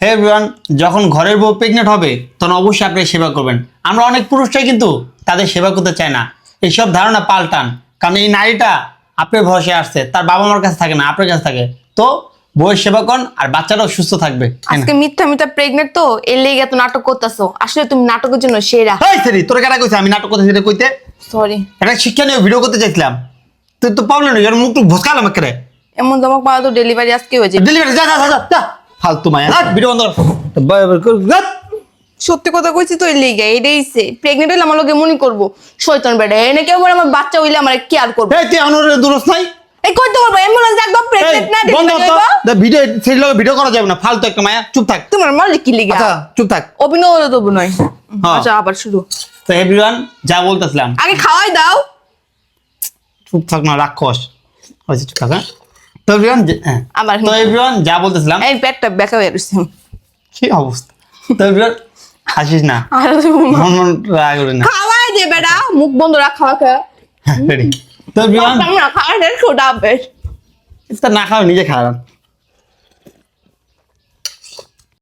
হে everyone, যখন ঘরের বউ প্রেগনেন্ট হবে তখন অবশ্যই আপনি সেবা করবেন। আমরা অনেক পুরুষরাই কিন্তু তাদের সেবা করতে চায় না। এইসব ধারণা পাল্টান, কারণ এই নারীটা আপনার ভরসায় আসছে, তার বাবা মার কাছে থাকে না, আপনার কাছে থাকে। তো বউয়ের সেবা করুন আর বাচ্চাটাও সুস্থ থাকবে। আজকে মিথ্যা মিথ্যা প্রেগনেন্ট তো এর লেগে এত নাটক করতেছো। আসলে তুমি নাটকের জন্য সেরা। এই সেরি, তোর কেন কইছে আমি নাটক করতে সেটা কইতে? সরি। একটা শিক্ষণীয় ভিডিও করতে চাইছিলাম, তুই তো প্রবলেম নেই, মুখ টুক ভসকালাম একেবারে। এমন জমক পাওয়া তো ডেলিভারি আজকে হয়ে যাবে। ডেলিভারি যা যা যা যা, যা ফালতু মায়া, ভিডিও বন্ধ কর। সত্যি কথা কইছি তো এর লেগে এটাইছে প্রেগনেন্ট হইলে আমার লোকে মনে করবো শয়তান বেটা এনে কেউ আমার বাচ্চা হইলে আমার কেয়ার করবে। এই তুই আনোর দোষ নাই। এই কইতে পারবো অ্যাম্বুলেন্স একদম প্রেগনেন্ট না বন্ধ ডেলিভারি কর হইবো। তো, ভিডিও সেই লগে ভিডিও করা যাবে না, ফালতু একটা মায়া, চুপ থাক। তোমার মালিক কি লিগা? আচ্ছা চুপ থাক। অভিনয় হলো তো অভিনয়। হ্যাঁ। আচ্ছা আবার শুরু। তো এভরিওয়ান, যা বলতেছিলাম, আগে খাওয়াই দাও। চুপ থাক না, রাক্ষস হয়েছে, চুপ থাক। হ্যাঁ তো এভরিওয়ান, আবার তো এভরিওয়ান যা বলতেছিলাম, এই পেটটা বেঁকা হয়ে গেছে। কি অবস্থা। তো এভরিওয়ান হাসিস না, আর মন মন রাগ করিস না। খাওয়াই দে বেটা মুখ বন্ধ রাখ খাওয়া খা। রেডি? তো এভরিওয়ান আমরা খাওয়া শেষ করে ডাবে। না খাও, নিজে খাওয়ান।